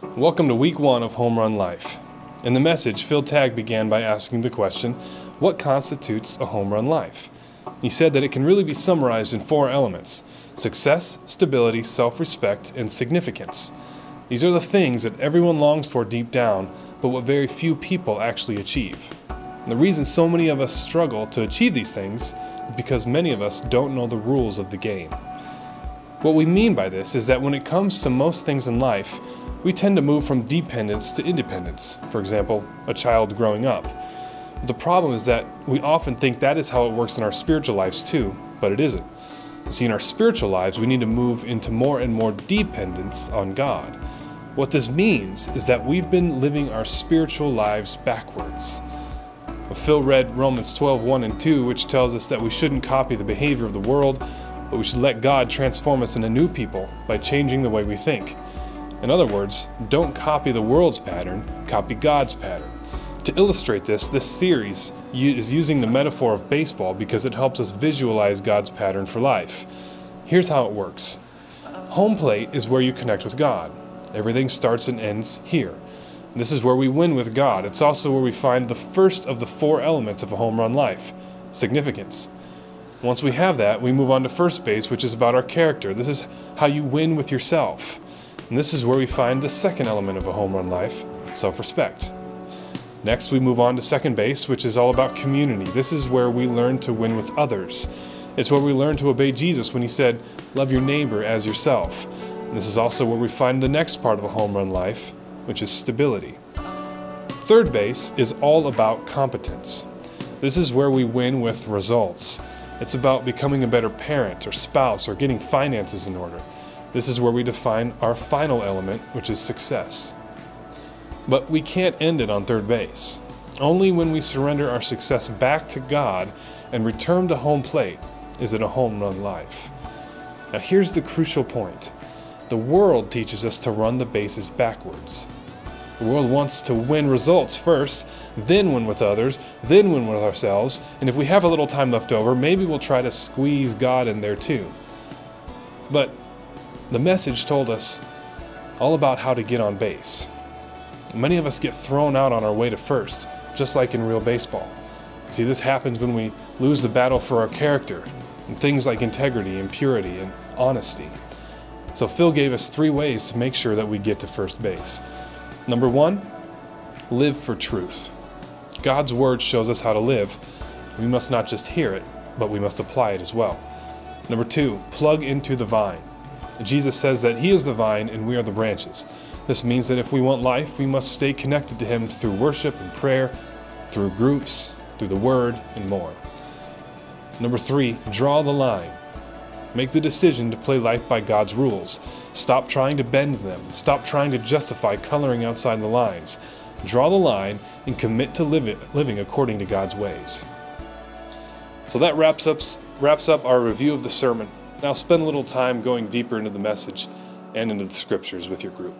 Welcome to week 1 of Home Run Life. In the message, Phil Tagg began by asking the question, what constitutes a home run life? He said that it can really be summarized in 4 elements: success, stability, self-respect, and significance. These are the things that everyone longs for deep down, but what very few people actually achieve. The reason so many of us struggle to achieve these things is because many of us don't know the rules of the game. What we mean by this is that when it comes to most things in life, we tend to move from dependence to independence. For example, a child growing up. The problem is that we often think that is how it works in our spiritual lives too, but it isn't. See, in our spiritual lives, we need to move into more and more dependence on God. What this means is that we've been living our spiritual lives backwards. Phil read Romans 12:1 and 2, which tells us that we shouldn't copy the behavior of the world, but we should let God transform us into new people by changing the way we think. In other words, don't copy the world's pattern, copy God's pattern. To illustrate this series is using the metaphor of baseball because it helps us visualize God's pattern for life. Here's how it works. Home plate is where you connect with God. Everything starts and ends here. This is where we win with God. It's also where we find the first of the 4 elements of a home run life: significance. Once we have that, we move on to first base, which is about our character. This is how you win with yourself. And this is where we find the second element of a home run life: self-respect. Next, we move on to second base, which is all about community. This is where we learn to win with others. It's where we learn to obey Jesus when he said, love your neighbor as yourself. And this is also where we find the next part of a home run life, which is stability. Third base is all about competence. This is where we win with results. It's about becoming a better parent or spouse or getting finances in order. This is where we define our final element, which is success. But we can't end it on third base. Only when we surrender our success back to God and return to home plate is it a home run life. Now here's the crucial point. The world teaches us to run the bases backwards. The world wants to win results first, then win with others, then win with ourselves, and if we have a little time left over, maybe we'll try to squeeze God in there too. But the message told us all about how to get on base. Many of us get thrown out on our way to first, just like in real baseball. See, this happens when we lose the battle for our character, and things like integrity and purity and honesty. So Phil gave us 3 ways to make sure that we get to first base. Number 1, live for truth. God's word shows us how to live. We must not just hear it, but we must apply it as well. Number 2, plug into the vine. Jesus says that he is the vine and we are the branches. This means that if we want life, we must stay connected to him through worship and prayer, through groups, through the word, and more. Number 3, draw the line. Make the decision to play life by God's rules. Stop trying to bend them. Stop trying to justify coloring outside the lines. Draw the line and commit to living according to God's ways. So that wraps up our review of the sermon. Now spend a little time going deeper into the message and into the scriptures with your group.